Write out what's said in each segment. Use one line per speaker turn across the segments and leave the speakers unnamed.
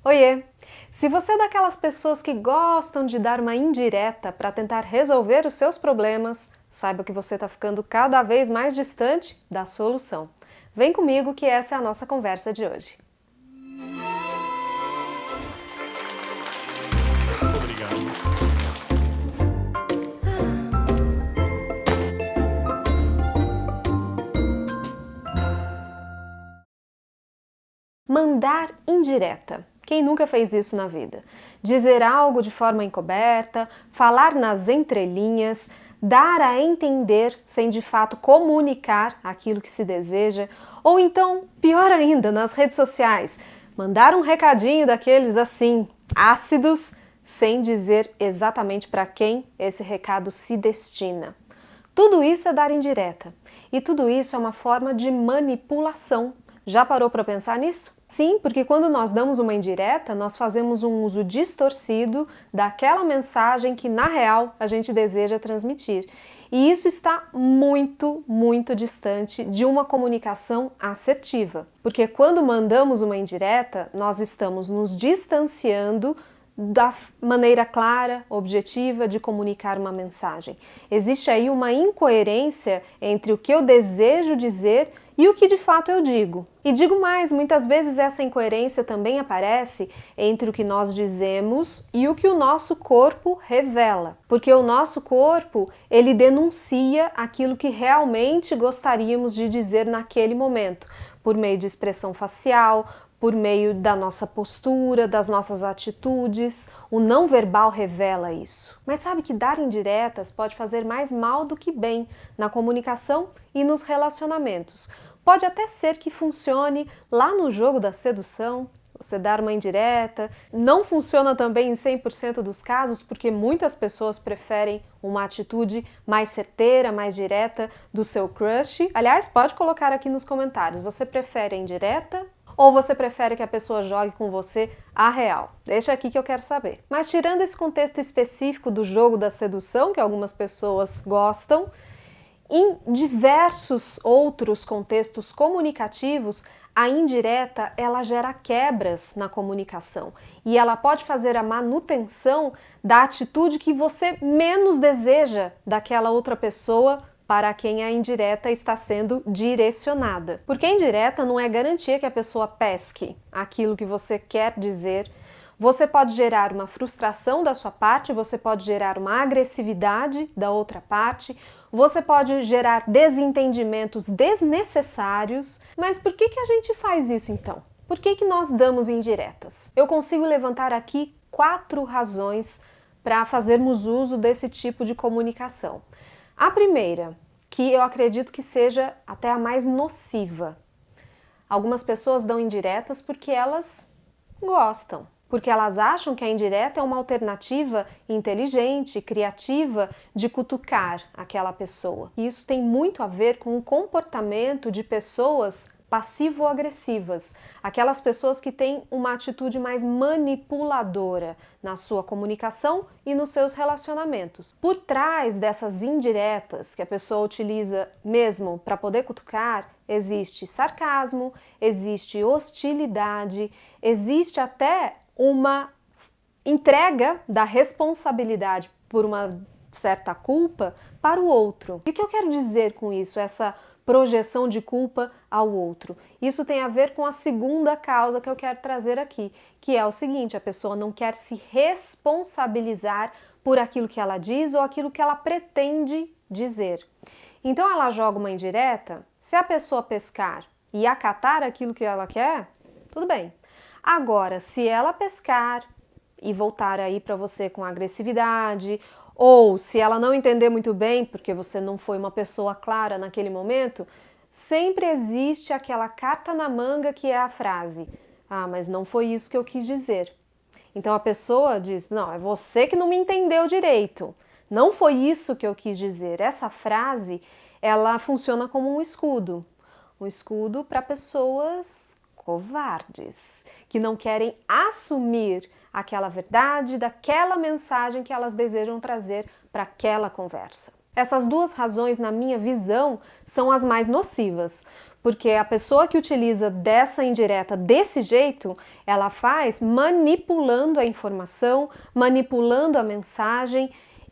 Oiê! Se você é daquelas pessoas que gostam de dar uma indireta para tentar resolver os seus problemas, saiba que você está ficando cada vez mais distante da solução. Vem comigo que essa é a nossa conversa de hoje.
Obrigado.
Mandar indireta. Quem nunca fez isso na vida? Dizer algo de forma encoberta, falar nas entrelinhas, dar a entender sem de fato comunicar aquilo que se deseja, ou então, pior ainda, nas redes sociais, mandar um recadinho daqueles assim, ácidos, sem dizer exatamente para quem esse recado se destina. Tudo isso é dar indireta, e tudo isso é uma forma de manipulação. Já parou para pensar nisso? Sim, porque quando nós damos uma indireta, nós fazemos um uso distorcido daquela mensagem que, na real, a gente deseja transmitir. E isso está muito distante de uma comunicação assertiva. Porque quando mandamos uma indireta, nós estamos nos distanciando da maneira clara, objetiva de comunicar uma mensagem. Existe aí uma incoerência entre o que eu desejo dizer e o que de fato eu digo. E digo mais, muitas vezes essa incoerência também aparece entre o que nós dizemos e o que o nosso corpo revela. Porque o nosso corpo, ele denuncia aquilo que realmente gostaríamos de dizer naquele momento, por meio de expressão facial, por meio da nossa postura, das nossas atitudes. O não verbal revela isso. Mas sabe que dar indiretas pode fazer mais mal do que bem na comunicação e nos relacionamentos. Pode até ser que funcione lá no jogo da sedução, você dar uma indireta. Não funciona também em 100% dos casos, porque muitas pessoas preferem uma atitude mais certeira, mais direta do seu crush. Aliás, pode colocar aqui nos comentários, você prefere a indireta ou você prefere que a pessoa jogue com você a real? Deixa aqui que eu quero saber. Mas tirando esse contexto específico do jogo da sedução, que algumas pessoas gostam, em diversos outros contextos comunicativos, a indireta ela gera quebras na comunicação e ela pode fazer a manutenção da atitude que você menos deseja daquela outra pessoa para quem a indireta está sendo direcionada. Porque a indireta não é garantia que a pessoa pesque aquilo que você quer dizer. Você pode gerar uma frustração da sua parte, você pode gerar uma agressividade da outra parte, você pode gerar desentendimentos desnecessários. Mas por que a gente faz isso então? Por que nós damos indiretas? Eu consigo levantar aqui 4 razões para fazermos uso desse tipo de comunicação. A primeira, que eu acredito que seja até a mais nociva. Algumas pessoas dão indiretas porque elas gostam. Porque elas acham que a indireta é uma alternativa inteligente, criativa de cutucar aquela pessoa. E isso tem muito a ver com o comportamento de pessoas passivo-agressivas, aquelas pessoas que têm uma atitude mais manipuladora na sua comunicação e nos seus relacionamentos. Por trás dessas indiretas que a pessoa utiliza mesmo para poder cutucar, existe sarcasmo, existe hostilidade, existe até uma entrega da responsabilidade por uma certa culpa para o outro. E o que eu quero dizer com isso, essa projeção de culpa ao outro? Isso tem a ver com a segunda causa que eu quero trazer aqui, que é o seguinte: a pessoa não quer se responsabilizar por aquilo que ela diz ou aquilo que ela pretende dizer. Então ela joga uma indireta, se a pessoa pescar e acatar aquilo que ela quer, tudo bem. Agora, se ela pescar e voltar aí para você com agressividade, ou se ela não entender muito bem, porque você não foi uma pessoa clara naquele momento, sempre existe aquela carta na manga que é a frase: ah, mas não foi isso que eu quis dizer. Então a pessoa diz: não, é você que não me entendeu direito. Não foi isso que eu quis dizer. Essa frase, ela funciona como um escudo para pessoas covardes, que não querem assumir aquela verdade daquela mensagem que elas desejam trazer para aquela conversa. Essas duas razões, na minha visão, são as mais nocivas. Porque a pessoa que utiliza dessa indireta desse jeito, ela faz manipulando a informação, manipulando a mensagem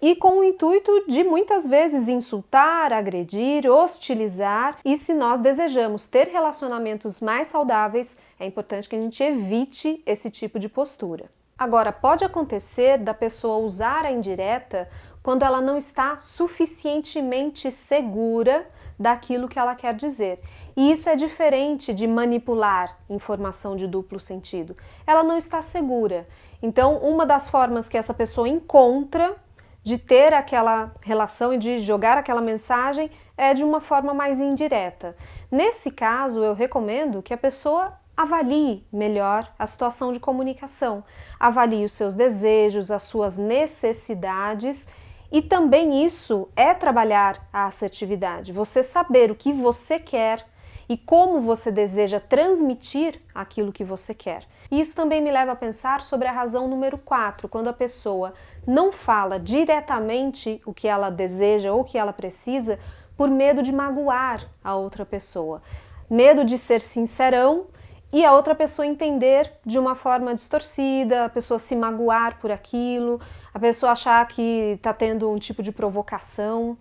e com o intuito de muitas vezes insultar, agredir, hostilizar. E se nós desejamos ter relacionamentos mais saudáveis, é importante que a gente evite esse tipo de postura. Agora, pode acontecer da pessoa usar a indireta quando ela não está suficientemente segura daquilo que ela quer dizer. E isso é diferente de manipular informação de duplo sentido. Ela não está segura. Então, uma das formas que essa pessoa encontra de ter aquela relação e de jogar aquela mensagem é de uma forma mais indireta. Nesse caso, eu recomendo que a pessoa avalie melhor a situação de comunicação, avalie os seus desejos, as suas necessidades. E também isso é trabalhar a assertividade, você saber o que você quer e como você deseja transmitir aquilo que você quer. E isso também me leva a pensar sobre a razão número 4, quando a pessoa não fala diretamente o que ela deseja ou o que ela precisa por medo de magoar a outra pessoa, medo de ser sincerão e a outra pessoa entender de uma forma distorcida, a pessoa se magoar por aquilo, a pessoa achar que está tendo um tipo de provocação.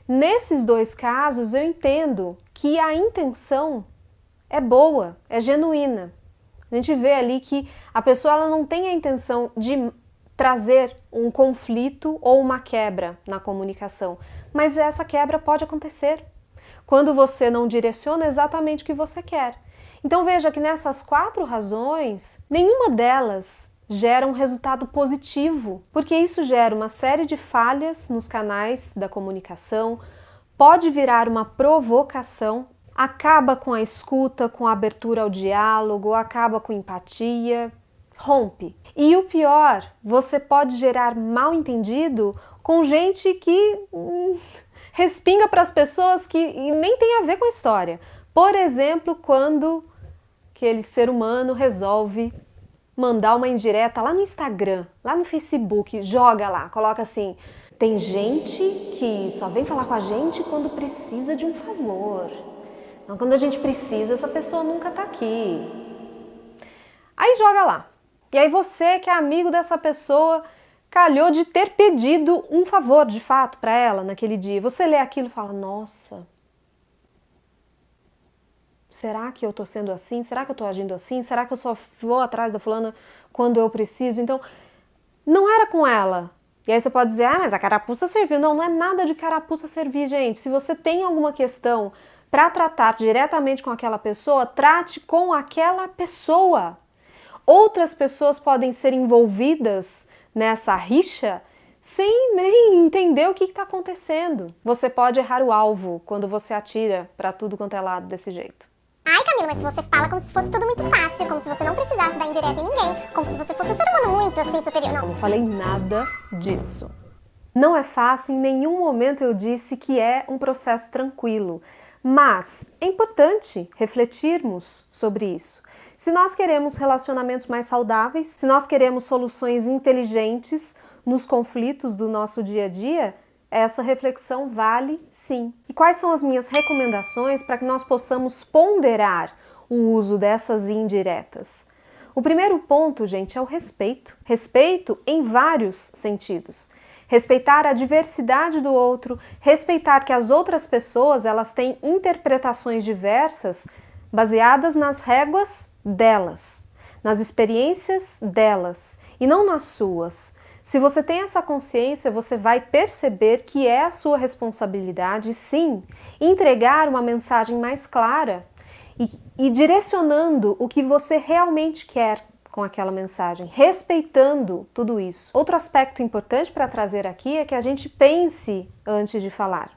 Nesses dois casos, eu entendo que a intenção é boa, é genuína. A gente vê ali que a pessoa ela não tem a intenção de trazer um conflito ou uma quebra na comunicação, mas essa quebra pode acontecer quando você não direciona exatamente o que você quer. Então veja que nessas 4 razões, nenhuma delas gera um resultado positivo, porque isso gera uma série de falhas nos canais da comunicação, pode virar uma provocação, acaba com a escuta, com a abertura ao diálogo, acaba com empatia, rompe. E o pior, você pode gerar mal entendido com gente que respinga para as pessoas que nem tem a ver com a história. Por exemplo, quando aquele ser humano resolve mandar uma indireta lá no Instagram, lá no Facebook, joga lá, coloca assim: tem gente que só vem falar com a gente quando precisa de um favor. Então, quando a gente precisa, essa pessoa nunca tá aqui. Aí joga lá. E aí você que é amigo dessa pessoa, calhou de ter pedido um favor de fato para ela naquele dia. Você lê aquilo e fala: nossa, será que eu tô sendo assim? Será que eu tô agindo assim? Será que eu só vou atrás da fulana quando eu preciso? Então, não era com ela. E aí você pode dizer: ah, mas a carapuça serviu. Não, não é nada de carapuça servir, gente. Se você tem alguma questão para tratar diretamente com aquela pessoa, trate com aquela pessoa. Outras pessoas podem ser envolvidas nessa rixa sem nem entender o que está acontecendo. Você pode errar o alvo quando você atira para tudo quanto é lado desse jeito.
Ai, Camila, mas você fala como se fosse tudo muito fácil, como se você não precisasse dar indireta em ninguém, como se você fosse um ser humano muito assim superior.
Não falei nada disso. Não é fácil, em nenhum momento eu disse que é um processo tranquilo, mas é importante refletirmos sobre isso. Se nós queremos relacionamentos mais saudáveis, se nós queremos soluções inteligentes nos conflitos do nosso dia a dia, essa reflexão vale sim. E quais são as minhas recomendações para que nós possamos ponderar o uso dessas indiretas? O primeiro ponto, gente, é o respeito. Respeito em vários sentidos. Respeitar a diversidade do outro, respeitar que as outras pessoas elas têm interpretações diversas baseadas nas réguas delas, nas experiências delas e não nas suas. Se você tem essa consciência, você vai perceber que é a sua responsabilidade, sim, entregar uma mensagem mais clara e direcionando o que você realmente quer com aquela mensagem, respeitando tudo isso. Outro aspecto importante para trazer aqui é que a gente pense antes de falar.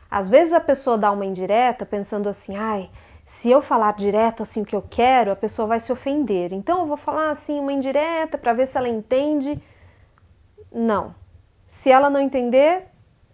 Às vezes a pessoa dá uma indireta pensando assim: ai, se eu falar direto assim o que eu quero, a pessoa vai se ofender. Então eu vou falar assim uma indireta para ver se ela entende. Não. Se ela não entender,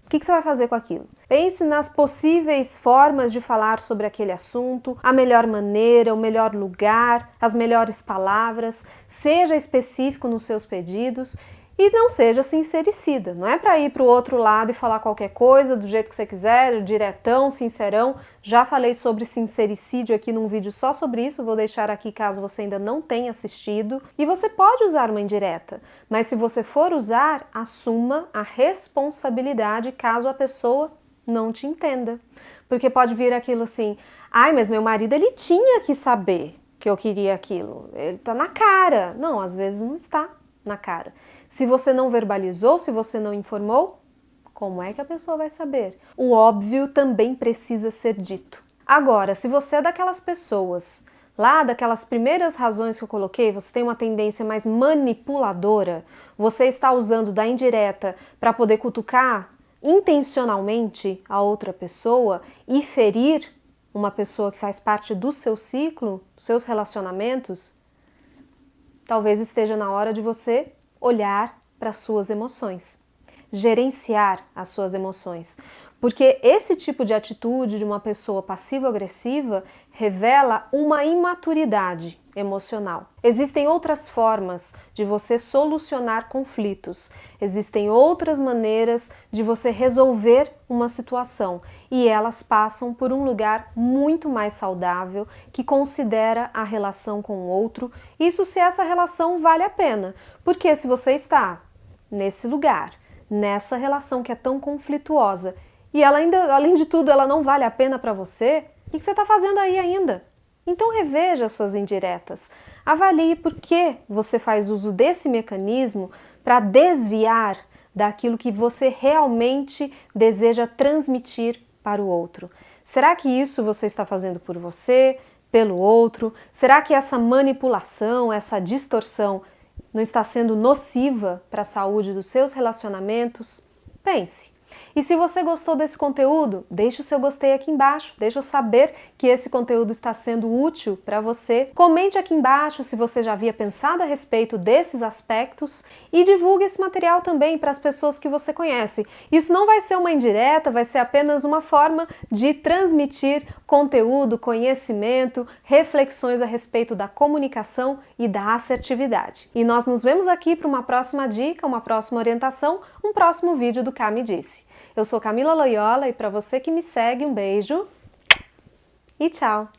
o que você vai fazer com aquilo? Pense nas possíveis formas de falar sobre aquele assunto, a melhor maneira, o melhor lugar, as melhores palavras, seja específico nos seus pedidos E não seja sincericida, não é para ir para o outro lado e falar qualquer coisa do jeito que você quiser, diretão, sincerão. Já falei sobre sincericídio aqui num vídeo só sobre isso, vou deixar aqui caso você ainda não tenha assistido. E você pode usar uma indireta, mas se você for usar, assuma a responsabilidade caso a pessoa não te entenda. Porque pode vir aquilo assim, ai, mas meu marido ele tinha que saber que eu queria aquilo, ele tá na cara. Não, às vezes não está na cara. Se você não verbalizou, se você não informou, como é que a pessoa vai saber? O óbvio também precisa ser dito. Agora, se você é daquelas pessoas, lá daquelas primeiras razões que eu coloquei, você tem uma tendência mais manipuladora, você está usando da indireta para poder cutucar intencionalmente a outra pessoa e ferir uma pessoa que faz parte do seu ciclo, dos seus relacionamentos, talvez esteja na hora de você olhar para as suas emoções, gerenciar as suas emoções, porque esse tipo de atitude de uma pessoa passivo-agressiva revela uma imaturidade emocional. Existem outras formas de você solucionar conflitos, existem outras maneiras de você resolver uma situação e elas passam por um lugar muito mais saudável que considera a relação com o outro, isso se essa relação vale a pena, porque se você está nesse lugar, nessa relação que é tão conflituosa e ela ainda, além de tudo, ela não vale a pena para você, o que você está fazendo aí ainda? Então reveja suas indiretas, avalie por que você faz uso desse mecanismo para desviar daquilo que você realmente deseja transmitir para o outro. Será que isso você está fazendo por você, pelo outro? Será que essa manipulação, essa distorção não está sendo nociva para a saúde dos seus relacionamentos? Pense. E se você gostou desse conteúdo, deixe o seu gostei aqui embaixo, deixe eu saber que esse conteúdo está sendo útil para você. Comente aqui embaixo se você já havia pensado a respeito desses aspectos e divulgue esse material também para as pessoas que você conhece. Isso não vai ser uma indireta, vai ser apenas uma forma de transmitir conteúdo, conhecimento, reflexões a respeito da comunicação e da assertividade. E nós nos vemos aqui para uma próxima dica, uma próxima orientação, um próximo vídeo do Cá Me Disse. Eu sou Camila Loyola e para você que me segue, um beijo e tchau!